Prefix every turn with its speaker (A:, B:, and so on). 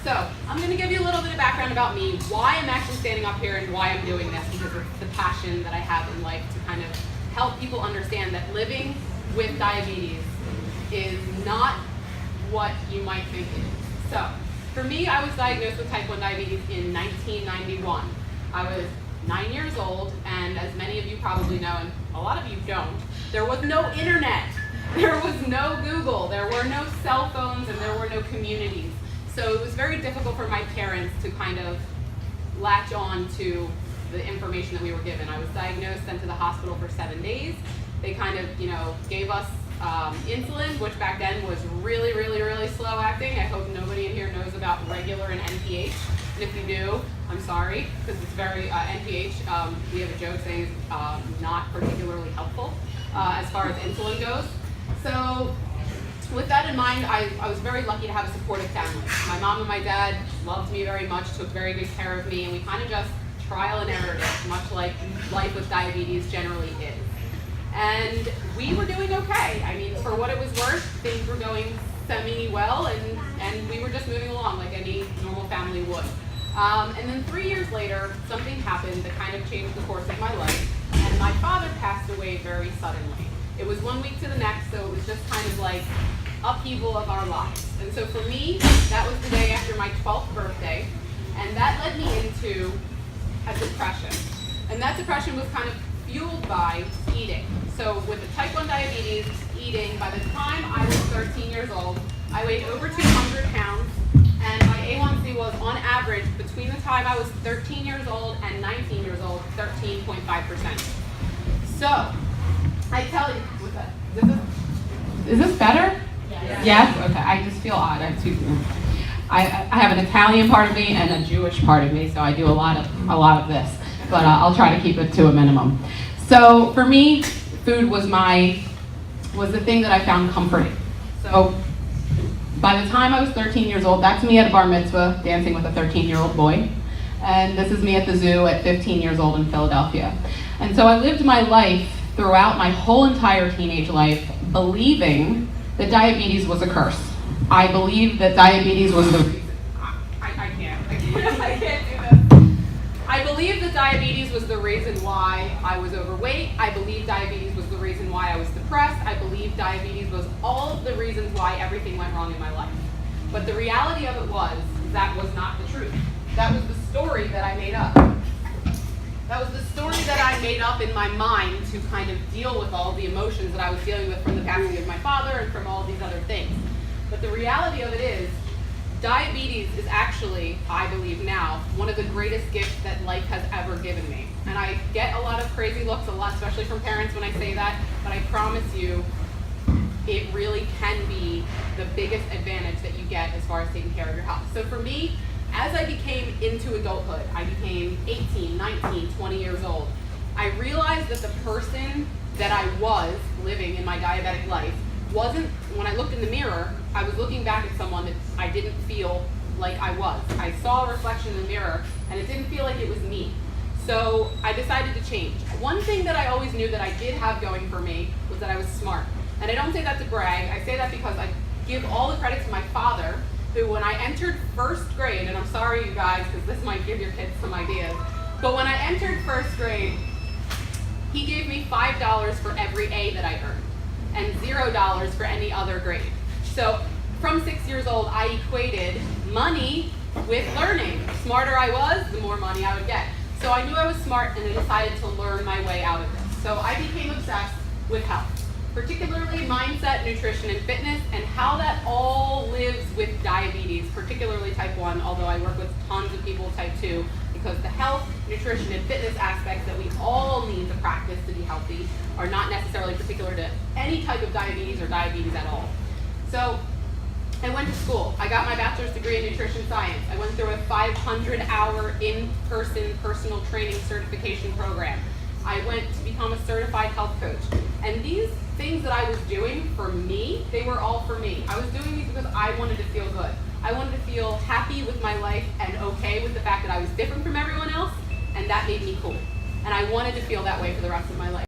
A: So I'm going to give you a little bit of background about me, why I'm actually standing up here and why I'm doing this, because it's the passion that I have in life to kind of help people understand that living with diabetes is not what you might think it is. So for me, I was diagnosed with type 1 diabetes in 1991. I was 9 years old, and as many of you probably know, and a lot of you don't, there was no internet, there was no Google, there were no cell phones, and there were no communities. So it was very difficult for my parents to kind of latch on to the information that we were given. I was diagnosed, sent to the hospital for 7 days. They kind of, gave us insulin, which back then was really, really, really slow acting. I hope nobody in here knows about regular and NPH. And if you do, I'm sorry, because it's very, NPH, we have a joke saying is not particularly helpful as far as insulin goes. So with that in mind, I was very lucky to have a supportive family. My mom and my dad loved me very much, took very good care of me, and we kind of just trial and errored it, much like life with diabetes generally is. And we were doing okay. I mean, for what it was worth, things were going semi-well, and we were just moving along like any normal family would. And then 3 years later, something happened that kind of changed the course of my life, and my father passed away very suddenly. It was 1 week to the next, so it was just kind of like upheaval of our lives. And so for me, that was the day after my 12th birthday, and that led me into a depression. And that depression was kind of fueled by eating. So with the type 1 diabetes, eating, by the time I was 13 years old, I weighed over 200 pounds, and my A1C was, on average, between the time I was 13 years old and 19 years old, 13.5%. So, I tell you, what's that? Is this better? Yes? Okay, I just feel odd. I have an Italian part of me and a Jewish part of me, so I do a lot of this, but I'll try to keep it to a minimum. So for me, food was the thing that I found comforting. So by the time I was 13 years old, that's me at a bar mitzvah dancing with a 13-year-old boy, and this is me at the zoo at 15 years old in Philadelphia. And so I lived my life throughout my whole entire teenage life believing that diabetes was a curse. I believed that diabetes was the reason. I can't do this. I believed that diabetes was the reason why I was overweight. I believed diabetes was the reason why I was depressed. I believed diabetes was all of the reasons why everything went wrong in my life. But the reality of it was, that was not the truth. That was the story that I made up. That was the story that I made up in my mind to kind of deal with all the emotions that I was dealing with from the passing of my father and from all these other things. But the reality of it is, diabetes is actually, I believe now, one of the greatest gifts that life has ever given me. And I get a lot of crazy looks, especially from parents when I say that, but I promise you, it really can be the biggest advantage that you get as far as taking care of your health. So for me, as I became into adulthood, I became 18, 19, 20 years old, I realized that the person that I was living in my diabetic life wasn't, when I looked in the mirror, I was looking back at someone that I didn't feel like I was. I saw a reflection in the mirror, and it didn't feel like it was me. So I decided to change. One thing that I always knew that I did have going for me was that I was smart. And I don't say that to brag, I say that because I give all the credit to my father, who when I entered first grade, and I'm sorry you guys, because this might give your kids some ideas, but when I entered first grade, he gave me $5 for every A that I earned, and $0 for any other grade. So from 6 years old, I equated money with learning. The smarter I was, the more money I would get. So I knew I was smart, and I decided to learn my way out of this. So I became obsessed with health, particularly mindset, nutrition, and fitness, and how that all lives with diabetes, particularly type 1, although I work with tons of people with type 2, because the health, nutrition, and fitness aspects that we all need to practice to be healthy are not necessarily particular to any type of diabetes or diabetes at all. So I went to school. I got my bachelor's degree in nutrition science. I went through a 500-hour in-person personal training certification program. I went to become a certified health coach. And these things that I was doing for me, they were all for me. I was doing these because I wanted to feel good. I wanted to feel happy with my life and okay with the fact that I was different from everyone else, and that made me cool. And I wanted to feel that way for the rest of my life.